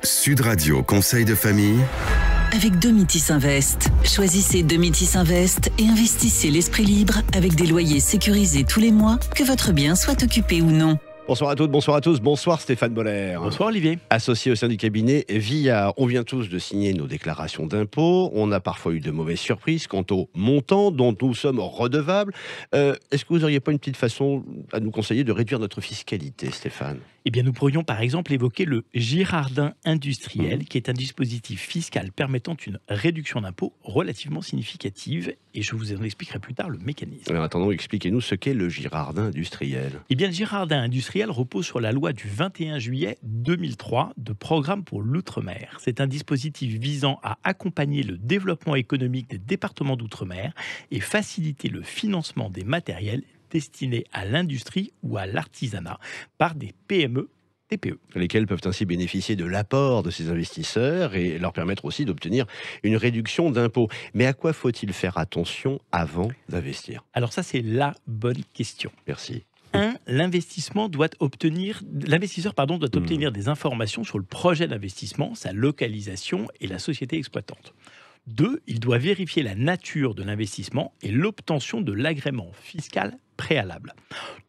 Sud Radio Conseil de famille. Avec Domitis Invest. Choisissez Domitis Invest et investissez l'esprit libre avec des loyers sécurisés tous les mois, que votre bien soit occupé ou non. Bonsoir à toutes, bonsoir à tous, bonsoir Stéphane Boller. Bonsoir Olivier. Associé au sein du cabinet VIA, on vient tous de signer nos déclarations d'impôts. On a parfois eu de mauvaises surprises quant au montant dont nous sommes redevables. Est-ce que vous n'auriez pas une petite façon à nous conseiller de réduire notre fiscalité, Stéphane ? Eh bien, nous pourrions par exemple évoquer le Girardin industriel, qui est un dispositif fiscal permettant une réduction d'impôts relativement significative. Et je vous en expliquerai plus tard le mécanisme. En attendant, expliquez-nous ce qu'est le Girardin industriel. Eh bien, le Girardin industriel repose sur la loi du 21 juillet 2003 de programme pour l'outre-mer. C'est un dispositif visant à accompagner le développement économique des départements d'outre-mer et faciliter le financement des matériels destinés à l'industrie ou à l'artisanat par des PME, TPE. Lesquels peuvent ainsi bénéficier de l'apport de ces investisseurs et leur permettre aussi d'obtenir une réduction d'impôts. Mais à quoi faut-il faire attention avant d'investir ? Alors ça, c'est la bonne question. Merci. 1. L'investisseur doit obtenir des informations sur le projet d'investissement, sa localisation et la société exploitante. 2. Il doit vérifier la nature de l'investissement et l'obtention de l'agrément fiscal préalable.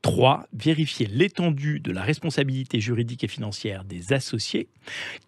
3. Vérifier l'étendue de la responsabilité juridique et financière des associés.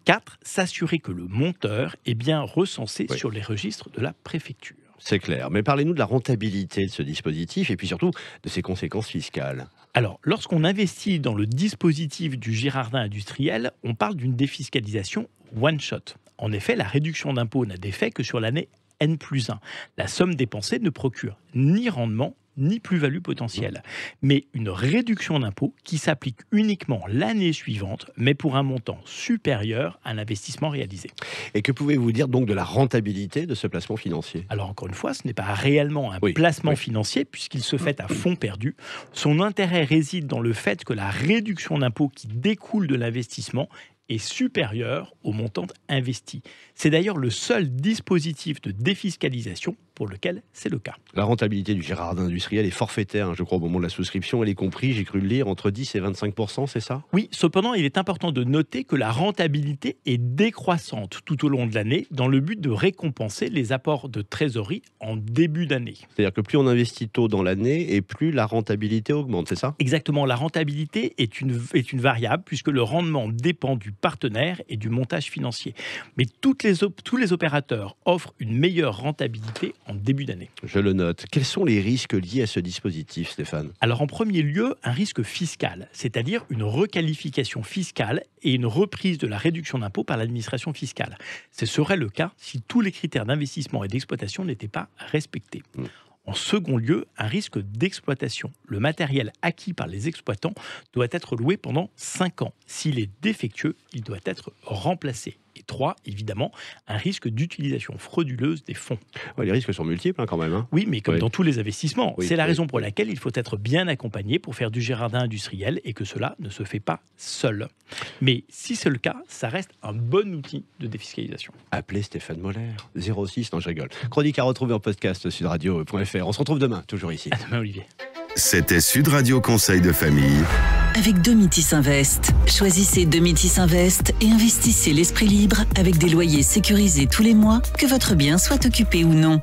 4. S'assurer que le monteur est bien recensé sur les registres de la préfecture. C'est clair, mais parlez-nous de la rentabilité de ce dispositif et puis surtout de ses conséquences fiscales. Alors, lorsqu'on investit dans le dispositif du Girardin industriel, on parle d'une défiscalisation one-shot. En effet, la réduction d'impôt n'a d'effet que sur l'année N+1. La somme dépensée ne procure ni rendement ni plus-value potentielle, mais une réduction d'impôt qui s'applique uniquement l'année suivante, mais pour un montant supérieur à l'investissement réalisé. Et que pouvez-vous dire donc de la rentabilité de ce placement financier ? Alors encore une fois, ce n'est pas réellement un placement financier puisqu'il se fait à fonds perdu. Son intérêt réside dans le fait que la réduction d'impôt qui découle de l'investissement est supérieur au montant investi. C'est d'ailleurs le seul dispositif de défiscalisation pour lequel c'est le cas. La rentabilité du Girardin industriel est forfaitaire, je crois, au moment de la souscription. Elle est comprise, j'ai cru le lire, entre 10 et 25%, c'est ça ? Oui, cependant, il est important de noter que la rentabilité est décroissante tout au long de l'année dans le but de récompenser les apports de trésorerie en début d'année. C'est-à-dire que plus on investit tôt dans l'année et plus la rentabilité augmente, c'est ça ? Exactement, la rentabilité est une variable puisque le rendement dépend du partenaire et du montage financier. Mais tous les opérateurs offrent une meilleure rentabilité en début d'année. Je le note. Quels sont les risques liés à ce dispositif, Stéphane ? Alors en premier lieu, un risque fiscal, c'est-à-dire une requalification fiscale et une reprise de la réduction d'impôt par l'administration fiscale. Ce serait le cas si tous les critères d'investissement et d'exploitation n'étaient pas respectés. En second lieu, un risque d'exploitation. Le matériel acquis par les exploitants doit être loué pendant 5 ans. S'il est défectueux, il doit être remplacé. Et 3, évidemment, un risque d'utilisation frauduleuse des fonds. Les risques sont multiples quand même. Oui, mais comme dans tous les investissements. C'est la raison pour laquelle il faut être bien accompagné pour faire du Girardin industriel et que cela ne se fait pas seul. Mais si c'est le cas, ça reste un bon outil de défiscalisation. Appelez Stéphane Boller, 06, non je rigole. Chronique à retrouver en podcast sudradio.fr. On se retrouve demain, toujours ici. À demain Olivier. C'était Sud Radio Conseil de famille. Avec Domitis Invest. Choisissez Domitis Invest et investissez l'esprit libre avec des loyers sécurisés tous les mois, que votre bien soit occupé ou non.